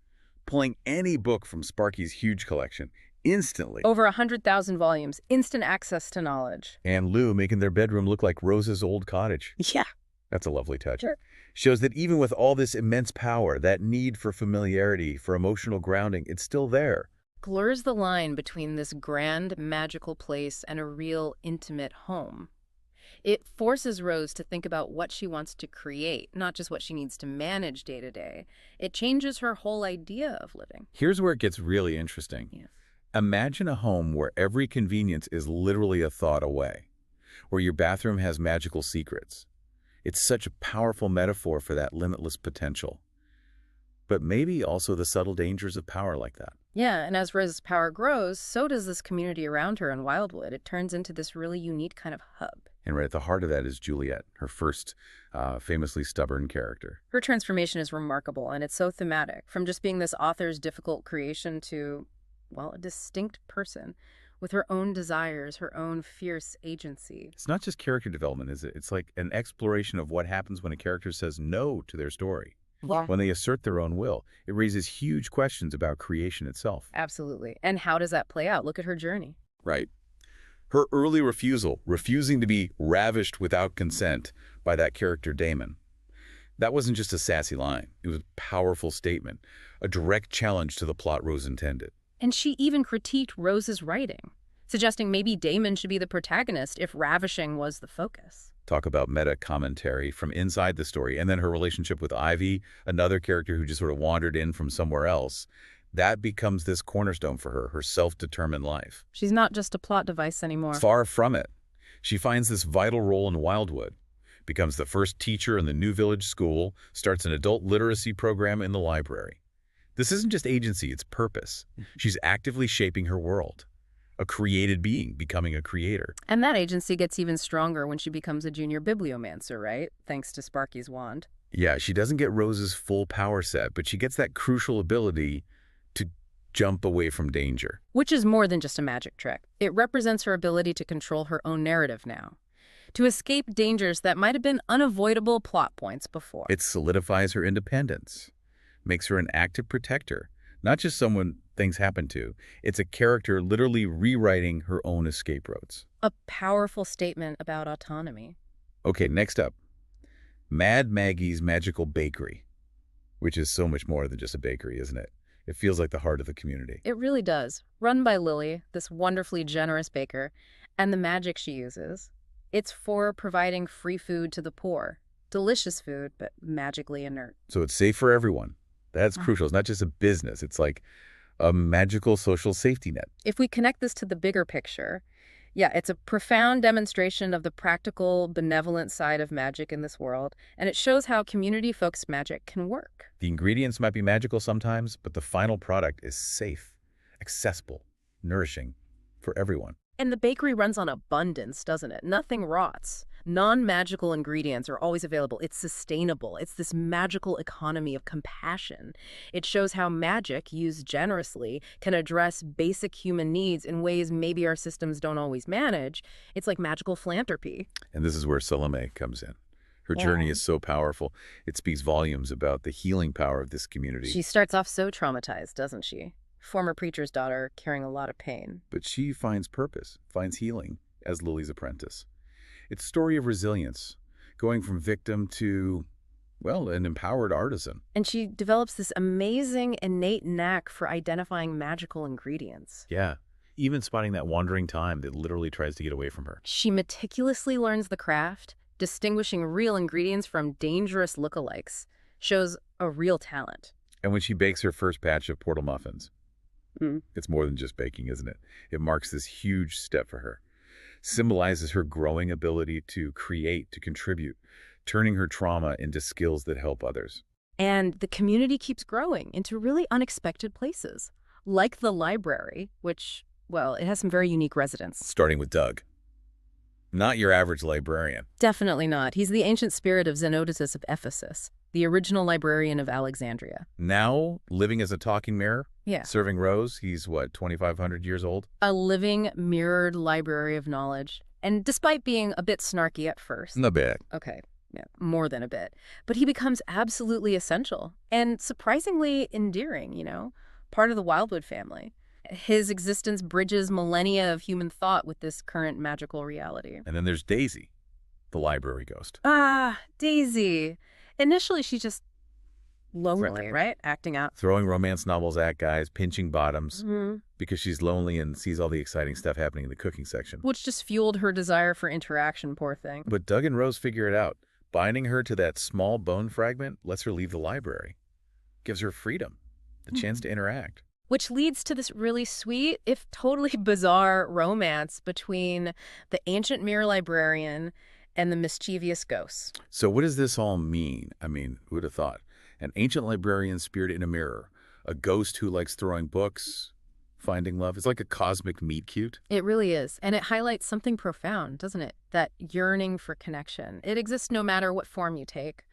pulling any book from Sparky's huge collection instantly. Over 100,000 volumes, instant access to knowledge. And Lou making their bedroom look like Rose's old cottage. Yeah. That's a lovely touch. Sure. Shows that even with all this immense power, that need for familiarity, for emotional grounding, it's still there. Blurs the line between this grand, magical place and a real, intimate home. It forces Rose to think about what she wants to create, not just what she needs to manage day to day. It changes her whole idea of living. Here's where it gets really interesting. Yeah. Imagine a home where every convenience is literally a thought away, where your bathroom has magical secrets. It's such a powerful metaphor for that limitless potential. But maybe also the subtle dangers of power like that. Yeah, and as Rose's power grows, so does this community around her in Wildwood. It turns into this really unique kind of hub. And right at the heart of that is Juliet, her first famously stubborn character. Her transformation is remarkable, and it's so thematic. From just being this author's difficult creation to, well, a distinct person with her own desires, her own fierce agency. It's not just character development, is it? It's like an exploration of what happens when a character says no to their story. Yeah. When they assert their own will. It raises huge questions about creation itself. Absolutely. And how does that play out? Look at her journey. Right. Her early refusing to be ravished without consent by that character Damon. That wasn't just a sassy line. It was a powerful statement, a direct challenge to the plot Rose intended. And she even critiqued Rose's writing, suggesting maybe Damon should be the protagonist if ravishing was the focus. Talk about meta-commentary from inside the story. And then her relationship with Ivy, another character who just sort of wandered in from somewhere else. That becomes this cornerstone for her self-determined life. She's not just a plot device anymore. Far from it. She finds this vital role in Wildwood, becomes the first teacher in the New Village School, starts an adult literacy program in the library. This isn't just agency, it's purpose. She's actively shaping her world. A created being becoming a creator. And that agency gets even stronger when she becomes a junior bibliomancer, right? Thanks to Sparky's wand. Yeah, she doesn't get Rose's full power set, but she gets that crucial ability to jump away from danger. Which is more than just a magic trick. It represents her ability to control her own narrative now, to escape dangers that might have been unavoidable plot points before. It solidifies her independence, makes her an active protector, not just someone things happen to. It's a character literally rewriting her own escape routes. A powerful statement about autonomy. Okay, next up, Mad Maggie's Magical Bakery, which is so much more than just a bakery, isn't it? It feels like the heart of the community. It really does. Run by Lily, this wonderfully generous baker, and the magic she uses. It's for providing free food to the poor. Delicious food, but magically inert. So it's safe for everyone. That's crucial. It's not just a business. It's like a magical social safety net. If we connect this to the bigger picture, yeah, it's a profound demonstration of the practical, benevolent side of magic in this world, and it shows how community-focused magic can work. The ingredients might be magical sometimes, but the final product is safe, accessible, nourishing for everyone. And the bakery runs on abundance, doesn't it? Nothing rots. Non-magical ingredients are always available. It's sustainable. It's this magical economy of compassion. It shows how magic, used generously, can address basic human needs in ways maybe our systems don't always manage. It's like magical philanthropy. And this is where Salome comes in. Her journey is so powerful. It speaks volumes about the healing power of this community. She starts off so traumatized, doesn't she? Former preacher's daughter, carrying a lot of pain. But she finds purpose, finds healing as Lily's apprentice. It's a story of resilience, going from victim to, well, an empowered artisan. And she develops this amazing innate knack for identifying magical ingredients. Yeah, even spotting that wandering time that literally tries to get away from her. She meticulously learns the craft, distinguishing real ingredients from dangerous lookalikes, shows a real talent. And when she bakes her first batch of portal muffins, it's more than just baking, isn't it? It marks this huge step for her. Symbolizes her growing ability to create, to contribute, turning her trauma into skills that help others. And the community keeps growing into really unexpected places, like the library, which, well, it has some very unique residents. Starting with Doug. Not your average librarian. Definitely not. He's the ancient spirit of Zenodotus of Ephesus, the original librarian of Alexandria. Now, living as a talking mirror? Yeah. Serving Rose? He's, what, 2,500 years old? A living, mirrored library of knowledge. And despite being a bit snarky at first. A bit. Okay, yeah, more than a bit. But he becomes absolutely essential and surprisingly endearing, part of the Wildwood family. His existence bridges millennia of human thought with this current magical reality. And then there's Daisy, the library ghost. Ah, Daisy. Initially, she's just lonely, right? Acting out. Throwing romance novels at guys, pinching bottoms, because she's lonely and sees all the exciting stuff happening in the cooking section. Which just fueled her desire for interaction, poor thing. But Doug and Rose figure it out. Binding her to that small bone fragment lets her leave the library. Gives her freedom, the chance to interact. Which leads to this really sweet, if totally bizarre, romance between the ancient mirror librarian and the mischievous ghost. So what does this all mean? I mean, who would have thought? An ancient librarian spirit in a mirror, a ghost who likes throwing books, finding love. It's like a cosmic meet-cute. It really is. And it highlights something profound, doesn't it? That yearning for connection. It exists no matter what form you take.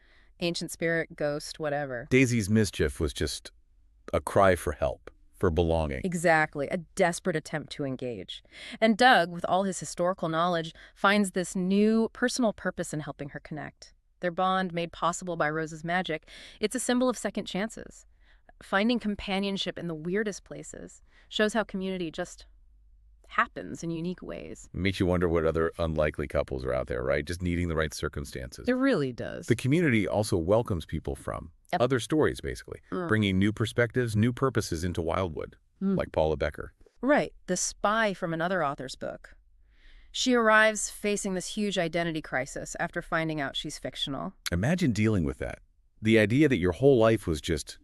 Ancient spirit, ghost, whatever. Daisy's mischief was just a cry for help. For belonging. Exactly, a desperate attempt to engage. And Doug, with all his historical knowledge, finds this new personal purpose in helping her connect. Their bond, made possible by Rose's magic, it's a symbol of second chances. Finding companionship in the weirdest places shows how community just happens in unique ways. It makes you wonder what other unlikely couples are out there, right? Just needing the right circumstances. It really does. The community also welcomes people from other stories, basically, bringing new perspectives, new purposes into Wildwood, like Paula Becker. Right, the spy from another author's book. She arrives facing this huge identity crisis after finding out she's fictional. Imagine dealing with that. The idea that your whole life was just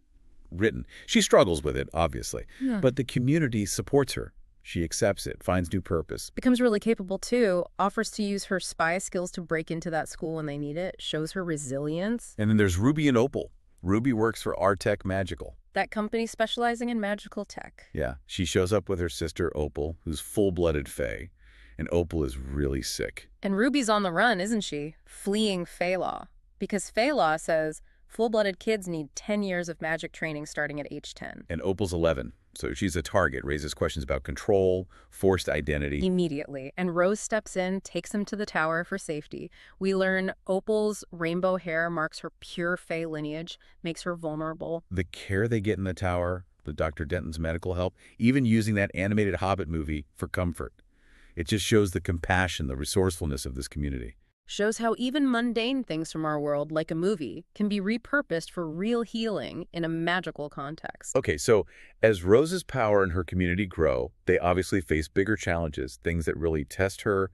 written. She struggles with it, obviously, but the community supports her. She accepts it, finds new purpose. Becomes really capable, too. Offers to use her spy skills to break into that school when they need it. Shows her resilience. And then there's Ruby and Opal. Ruby works for Artec Magical. That company specializing in magical tech. Yeah. She shows up with her sister, Opal, who's full-blooded fae. And Opal is really sick. And Ruby's on the run, isn't she? Fleeing Fae Law. Because Fae Law says full-blooded kids need 10 years of magic training starting at age 10. And Opal's 11. So she's a target, raises questions about control, forced identity. Immediately. And Rose steps in, takes him to the tower for safety. We learn Opal's rainbow hair marks her pure Fae lineage, makes her vulnerable. The care they get in the tower, the Dr. Denton's medical help, even using that animated Hobbit movie for comfort. It just shows the compassion, the resourcefulness of this community. Shows how even mundane things from our world, like a movie, can be repurposed for real healing in a magical context. Okay, so as Rose's power and her community grow, they obviously face bigger challenges, things that really test her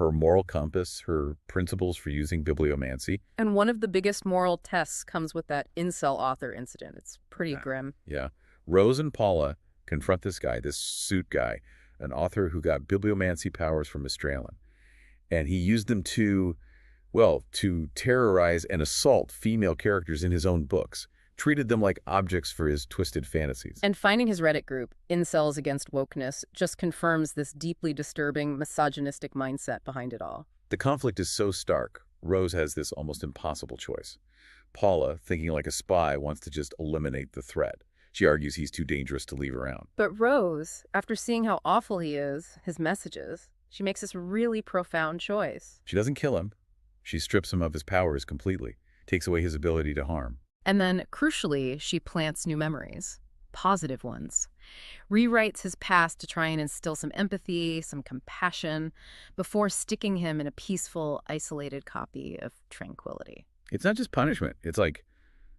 moral compass, her principles for using bibliomancy. And one of the biggest moral tests comes with that incel author incident. It's pretty grim. Yeah. Rose and Paula confront this guy, this suit guy, an author who got bibliomancy powers from Australian. And he used them to terrorize and assault female characters in his own books, treated them like objects for his twisted fantasies. And finding his Reddit group, Incels Against Wokeness, just confirms this deeply disturbing, misogynistic mindset behind it all. The conflict is so stark, Rose has this almost impossible choice. Paula, thinking like a spy, wants to just eliminate the threat. She argues he's too dangerous to leave around. But Rose, after seeing how awful he is, his messages, she makes this really profound choice. She doesn't kill him. She strips him of his powers completely, takes away his ability to harm. And then, crucially, she plants new memories, positive ones. Rewrites his past to try and instill some empathy, some compassion, before sticking him in a peaceful, isolated copy of tranquility. It's not just punishment. It's like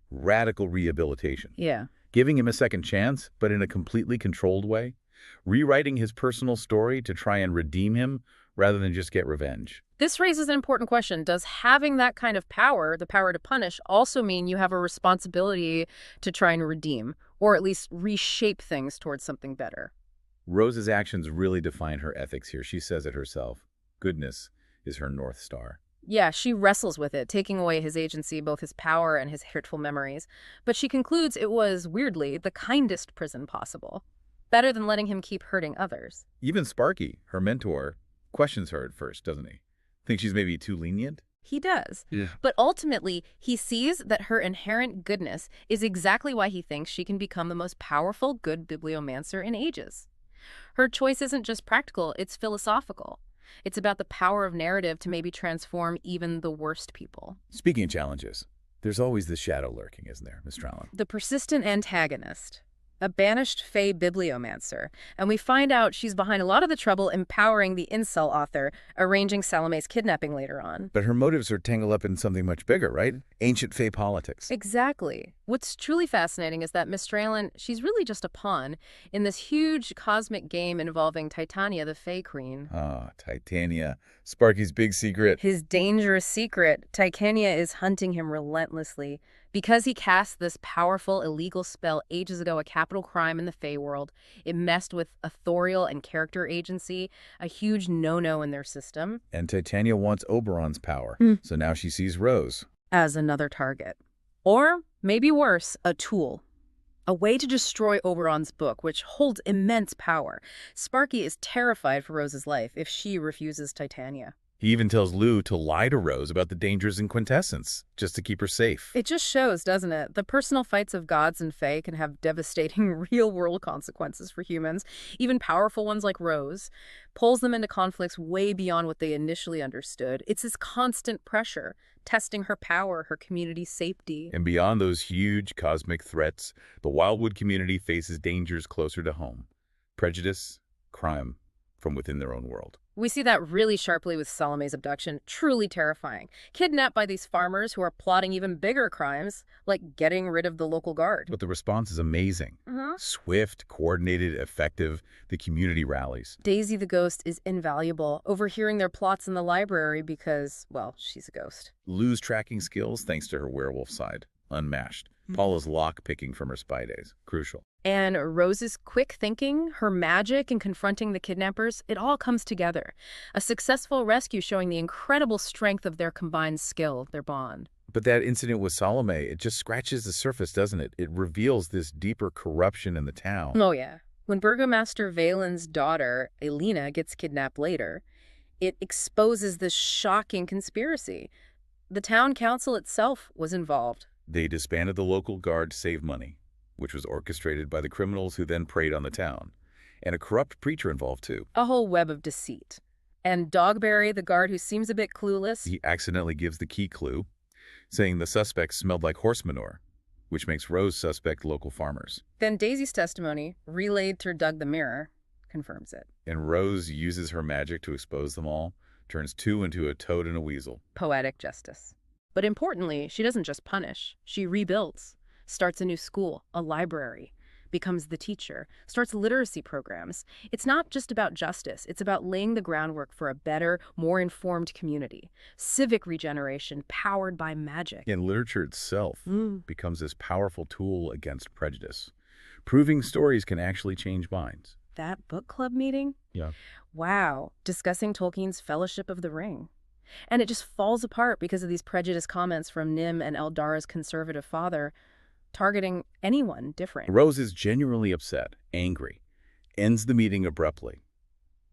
radical rehabilitation. Yeah. Giving him a second chance, but in a completely controlled way. Rewriting his personal story to try and redeem him rather than just get revenge. This raises an important question. Does having that kind of power, the power to punish, also mean you have a responsibility to try and redeem, or at least reshape things towards something better? Rose's actions really define her ethics here. She says it herself. Goodness is her North Star. Yeah, she wrestles with it, taking away his agency, both his power and his hurtful memories. But she concludes it was, weirdly, the kindest prison possible. Better than letting him keep hurting others. Even Sparky, her mentor, questions her at first, doesn't he? Think she's maybe too lenient? He does. Yeah. But ultimately, he sees that her inherent goodness is exactly why he thinks she can become the most powerful good bibliomancer in ages. Her choice isn't just practical, it's philosophical. It's about the power of narrative to maybe transform even the worst people. Speaking of challenges, there's always the shadow lurking, isn't there, Miss Trallin? The persistent antagonist. A banished fey bibliomancer, and we find out she's behind a lot of the trouble empowering the incel author, arranging Salome's kidnapping later on. But her motives are tangled up in something much bigger, right? Ancient fey politics. Exactly. What's truly fascinating is that Miss Strayland, she's really just a pawn in this huge cosmic game involving Titania, the Fey Queen. Ah, Titania. Sparky's big secret. His dangerous secret. Titania is hunting him relentlessly. Because he cast this powerful, illegal spell ages ago, a capital crime in the Fey world, it messed with authorial and character agency, a huge no-no in their system. And Titania wants Oberon's power, so now she sees Rose as another target. Or, maybe worse, a tool. A way to destroy Oberon's book, which holds immense power. Sparky is terrified for Rose's life if she refuses Titania. He even tells Lou to lie to Rose about the dangers in quintessence, just to keep her safe. It just shows, doesn't it? The personal fights of gods and fae can have devastating real-world consequences for humans. Even powerful ones like Rose pulls them into conflicts way beyond what they initially understood. It's this constant pressure, testing her power, her community's safety. And beyond those huge cosmic threats, the Wildwood community faces dangers closer to home. Prejudice, crime from within their own world. We see that really sharply with Salome's abduction, truly terrifying. Kidnapped by these farmers who are plotting even bigger crimes, like getting rid of the local guard. But the response is amazing. Swift, coordinated, effective. The community rallies. Daisy the ghost is invaluable, overhearing their plots in the library because, well, she's a ghost. Lou's tracking skills, thanks to her werewolf side, unmatched. Paula's lock-picking from her spy days, crucial. And Rose's quick thinking, her magic in confronting the kidnappers, it all comes together. A successful rescue showing the incredible strength of their combined skill, their bond. But that incident with Salome, it just scratches the surface, doesn't it? It reveals this deeper corruption in the town. Oh, yeah. When Burgomaster Valen's daughter, Elena, gets kidnapped later, it exposes this shocking conspiracy. The town council itself was involved. They disbanded the local guard to save money, which was orchestrated by the criminals who then preyed on the town. And a corrupt preacher involved, too. A whole web of deceit. And Dogberry, the guard who seems a bit clueless. He accidentally gives the key clue, saying the suspect smelled like horse manure, which makes Rose suspect local farmers. Then Daisy's testimony, relayed through Doug the Mirror, confirms it. And Rose uses her magic to expose them all, turns two into a toad and a weasel. Poetic justice. But importantly, she doesn't just punish. She rebuilds, starts a new school, a library, becomes the teacher, starts literacy programs. It's not just about justice. It's about laying the groundwork for a better, more informed community. Civic regeneration powered by magic. And literature itself becomes this powerful tool against prejudice, proving stories can actually change minds. That book club meeting? Yeah. Wow. Discussing Tolkien's Fellowship of the Ring. And it just falls apart because of these prejudiced comments from Nim and Eldara's conservative father, targeting anyone different. Rose is genuinely upset, angry, ends the meeting abruptly.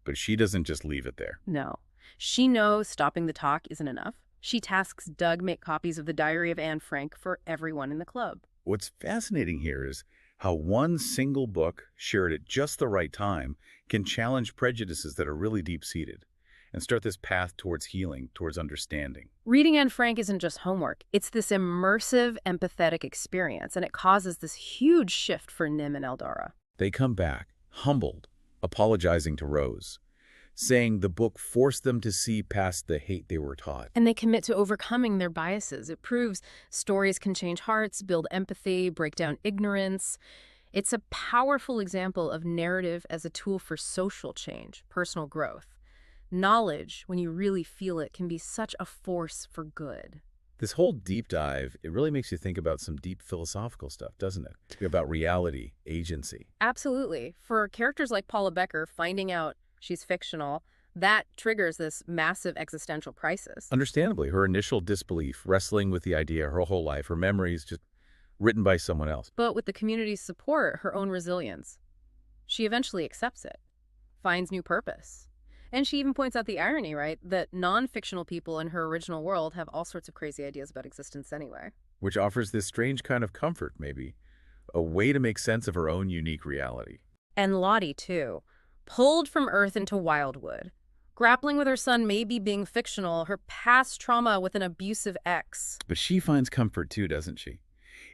But she doesn't just leave it there. No. She knows stopping the talk isn't enough. She tasks Doug make copies of the Diary of Anne Frank for everyone in the club. What's fascinating here is how one single book, shared at just the right time, can challenge prejudices that are really deep-seated and start this path towards healing, towards understanding. Reading Anne Frank isn't just homework. It's this immersive, empathetic experience, and it causes this huge shift for Nim and Eldara. They come back, humbled, apologizing to Rose, saying the book forced them to see past the hate they were taught. And they commit to overcoming their biases. It proves stories can change hearts, build empathy, break down ignorance. It's a powerful example of narrative as a tool for social change, personal growth. Knowledge, when you really feel it, can be such a force for good. This whole deep dive, it really makes you think about some deep philosophical stuff, doesn't it? About reality, agency. Absolutely. For characters like Paula Becker, finding out she's fictional, that triggers this massive existential crisis. Understandably, her initial disbelief, wrestling with the idea her whole life, her memories just written by someone else. But with the community's support, her own resilience, she eventually accepts it, finds new purpose. And she even points out the irony, right? That non-fictional people in her original world have all sorts of crazy ideas about existence anyway. Which offers this strange kind of comfort, maybe. A way to make sense of her own unique reality. And Lottie, too. Pulled from Earth into Wildwood. Grappling with her son maybe being fictional, her past trauma with an abusive ex. But she finds comfort too, doesn't she?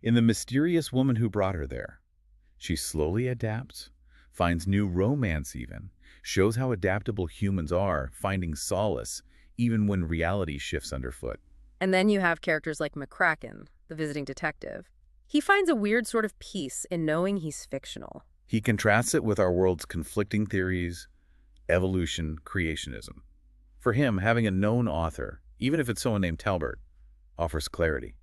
In the mysterious woman who brought her there. She slowly adapts, finds new romance even, shows how adaptable humans are, finding solace even when reality shifts underfoot. And then you have characters like McCracken, the visiting detective. He finds a weird sort of peace in knowing he's fictional. He contrasts it with our world's conflicting theories, evolution, creationism. For him, having a known author, even if it's someone named Talbert, offers clarity.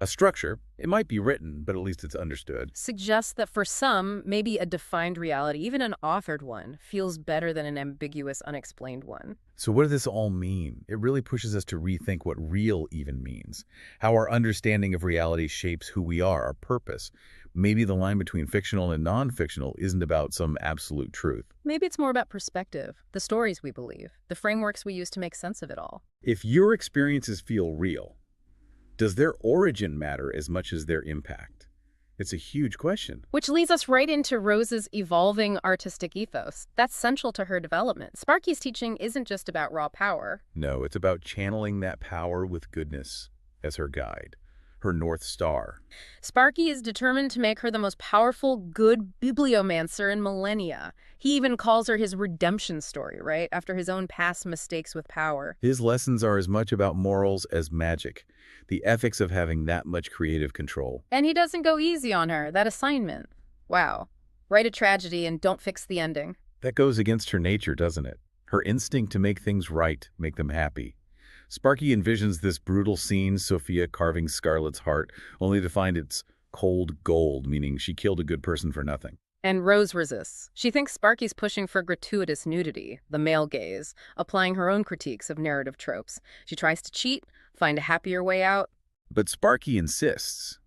A structure, it might be written, but at least it's understood. Suggests that for some, maybe a defined reality, even an authored one, feels better than an ambiguous, unexplained one. So what does this all mean? It really pushes us to rethink what real even means, how our understanding of reality shapes who we are, our purpose. Maybe the line between fictional and non-fictional isn't about some absolute truth. Maybe it's more about perspective, the stories we believe, the frameworks we use to make sense of it all. If your experiences feel real, does their origin matter as much as their impact? It's a huge question. Which leads us right into Rose's evolving artistic ethos. That's central to her development. Sparky's teaching isn't just about raw power. No, it's about channeling that power with goodness as her guide, her North Star. Sparky is determined to make her the most powerful, good bibliomancer in millennia. He even calls her his redemption story, right? After his own past mistakes with power. His lessons are as much about morals as magic, the ethics of having that much creative control. And he doesn't go easy on her, that assignment. Wow. Write a tragedy and don't fix the ending. That goes against her nature, doesn't it? Her instinct to make things right, make them happy. Sparky envisions this brutal scene, Sophia carving Scarlett's heart, only to find it's cold gold, meaning she killed a good person for nothing. And Rose resists. She thinks Sparky's pushing for gratuitous nudity, the male gaze, applying her own critiques of narrative tropes. She tries to cheat, find a happier way out. But Sparky insists.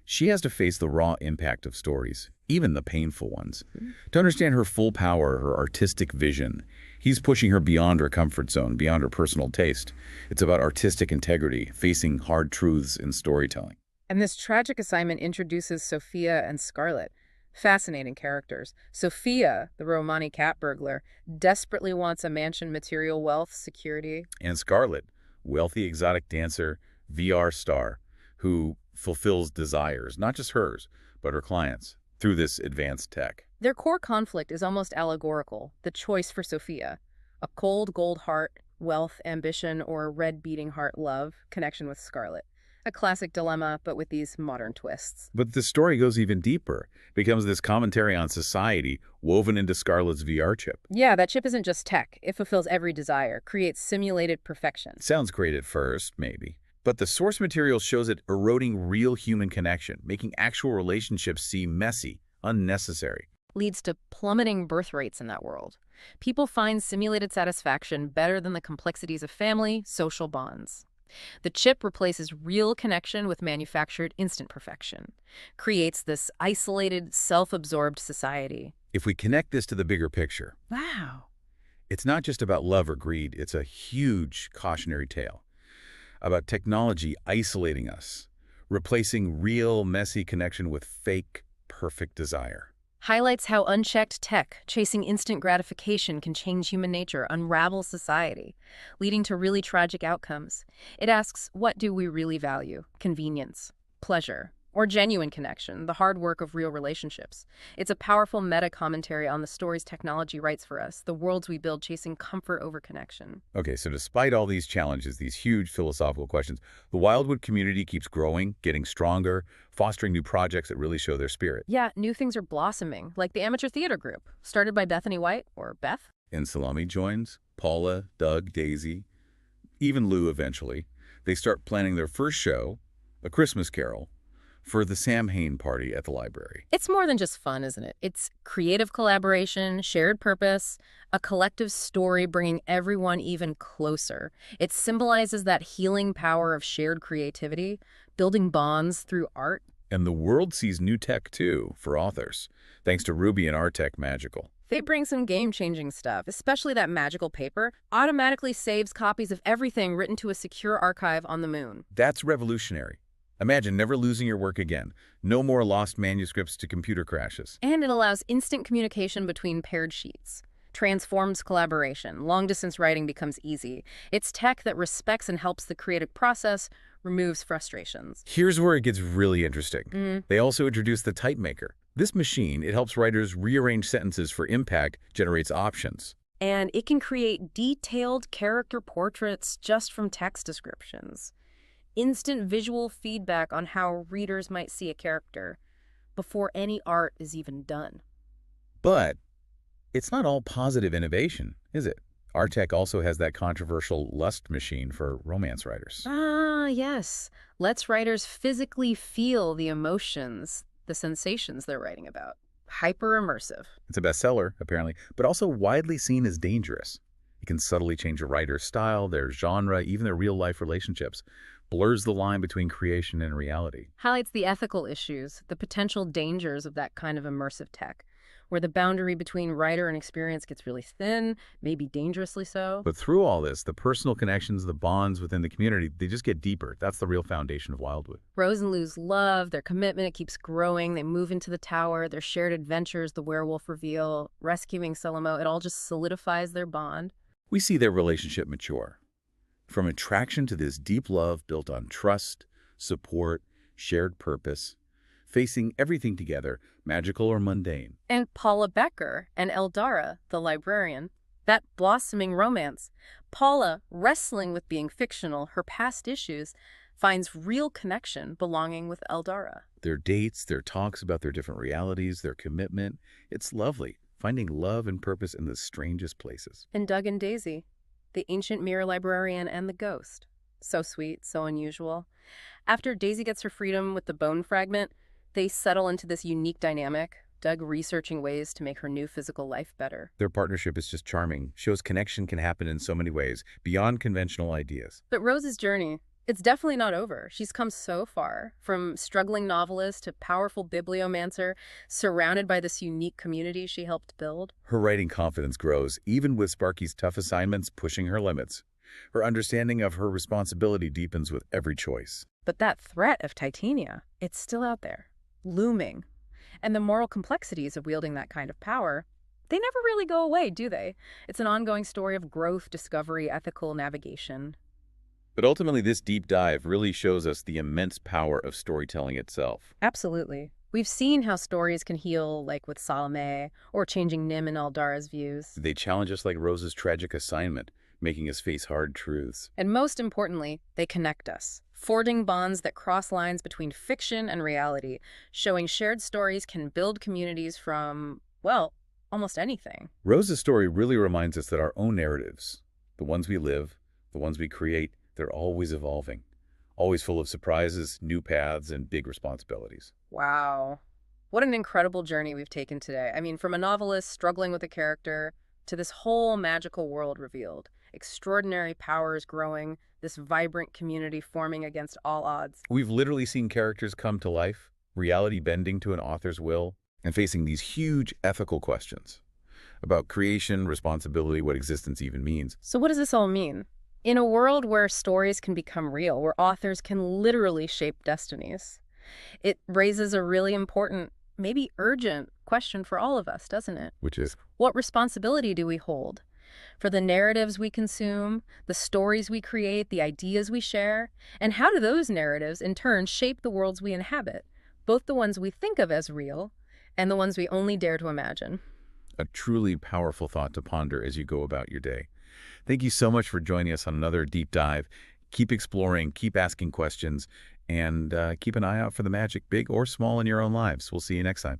She has to face the raw impact of stories, even the painful ones. To understand her full power, her artistic vision, he's pushing her beyond her comfort zone, beyond her personal taste. It's about artistic integrity, facing hard truths in storytelling. And this tragic assignment introduces Sophia and Scarlett. Fascinating characters. Sophia, the Romani cat burglar, desperately wants a mansion, material wealth, security. And Scarlett, wealthy exotic dancer, VR star, who fulfills desires, not just hers, but her clients, through this advanced tech. Their core conflict is almost allegorical, the choice for Sophia. A cold gold heart, wealth, ambition, or a red beating heart, love, connection with Scarlett. A classic dilemma, but with these modern twists. But the story goes even deeper. It becomes this commentary on society woven into Scarlett's VR chip. Yeah, that chip isn't just tech. It fulfills every desire, creates simulated perfection. Sounds great at first, maybe. But the source material shows it eroding real human connection, making actual relationships seem messy, unnecessary. Leads to plummeting birth rates in that world. People find simulated satisfaction better than the complexities of family, social bonds. The chip replaces real connection with manufactured instant perfection, creates this isolated, self-absorbed society. If we connect this to the bigger picture, Wow. it's not just about love or greed, it's a huge cautionary tale about technology isolating us, replacing real, messy connection with fake, perfect desire. Highlights how unchecked tech, chasing instant gratification, can change human nature, unravel society, leading to really tragic outcomes. It asks, what do we really value? Convenience, pleasure, or genuine connection, the hard work of real relationships. It's a powerful meta-commentary on the stories technology writes for us, the worlds we build chasing comfort over connection. Okay, so despite all these challenges, these huge philosophical questions, the Wildwood community keeps growing, getting stronger, fostering new projects that really show their spirit. Yeah, new things are blossoming, like the amateur theater group, started by Bethany White, or Beth. And Salami joins, Paula, Doug, Daisy, even Lou eventually. They start planning their first show, A Christmas Carol, for the Sam Hain party at the library. It's more than just fun, isn't it? It's creative collaboration, shared purpose, a collective story bringing everyone even closer. It symbolizes that healing power of shared creativity, building bonds through art. And the world sees new tech, too, for authors, thanks to Ruby and Artech Magical. They bring some game-changing stuff, especially that magical paper automatically saves copies of everything written to a secure archive on the moon. That's revolutionary. Imagine never losing your work again. No more lost manuscripts to computer crashes. And it allows instant communication between paired sheets. Transforms collaboration. Long-distance writing becomes easy. It's tech that respects and helps the creative process, removes frustrations. Here's where it gets really interesting. They also introduced the type maker. This machine, it helps writers rearrange sentences for impact, generates options. And it can create detailed character portraits just from text descriptions. Instant visual feedback on how readers might see a character before any art is even done. But it's not all positive innovation, is it? Our tech also has that controversial lust machine for romance writers. Ah, yes. Lets writers physically feel the emotions, the sensations they're writing about. Hyper-immersive. It's a bestseller, apparently, but also widely seen as dangerous. It can subtly change a writer's style, their genre, even their real-life relationships. Blurs the line between creation and reality. Highlights the ethical issues, the potential dangers of that kind of immersive tech, where the boundary between writer and experience gets really thin, maybe dangerously so. But through all this, the personal connections, the bonds within the community, they just get deeper. That's the real foundation of Wildwood. Rose and Lou's love, their commitment, it keeps growing. They move into the tower, their shared adventures, the werewolf reveal, rescuing Selimo, it all just solidifies their bond. We see their relationship mature. From attraction to this deep love built on trust, support, shared purpose, facing everything together, magical or mundane. And Paula Becker and Eldara, the librarian, that blossoming romance. Paula, wrestling with being fictional, her past issues, finds real connection belonging with Eldara. Their dates, their talks about their different realities, their commitment, it's lovely, finding love and purpose in the strangest places. And Doug and Daisy, the ancient mirror librarian and the ghost. So sweet, so unusual. After Daisy gets her freedom with the bone fragment, they settle into this unique dynamic, Doug researching ways to make her new physical life better. Their partnership is just charming, shows connection can happen in so many ways, beyond conventional ideas. But Rose's journey, it's definitely not over. She's come so far, from struggling novelist to powerful bibliomancer, surrounded by this unique community she helped build. Her writing confidence grows, even with Sparky's tough assignments pushing her limits. Her understanding of her responsibility deepens with every choice. But that threat of Titania, it's still out there, looming. And the moral complexities of wielding that kind of power, they never really go away, do they? It's an ongoing story of growth, discovery, ethical navigation. But ultimately, this deep dive really shows us the immense power of storytelling itself. Absolutely. We've seen how stories can heal, like with Salome, or changing Nim and Eldara's views. They challenge us like Rose's tragic assignment, making us face hard truths. And most importantly, they connect us, forging bonds that cross lines between fiction and reality, showing shared stories can build communities from, well, almost anything. Rose's story really reminds us that our own narratives, the ones we live, the ones we create, they're always evolving, always full of surprises, new paths, and big responsibilities. Wow. What an incredible journey we've taken today. I mean, from a novelist struggling with a character to this whole magical world revealed. Extraordinary powers growing, this vibrant community forming against all odds. We've literally seen characters come to life, reality bending to an author's will, and facing these huge ethical questions about creation, responsibility, what existence even means. So what does this all mean? In a world where stories can become real, where authors can literally shape destinies, it raises a really important, maybe urgent question for all of us, doesn't it? Which is? What responsibility do we hold for the narratives we consume, the stories we create, the ideas we share? And how do those narratives, in turn, shape the worlds we inhabit, both the ones we think of as real and the ones we only dare to imagine? A truly powerful thought to ponder as you go about your day. Thank you so much for joining us on another deep dive. Keep exploring, keep asking questions, and keep an eye out for the magic, big or small, in your own lives. We'll see you next time.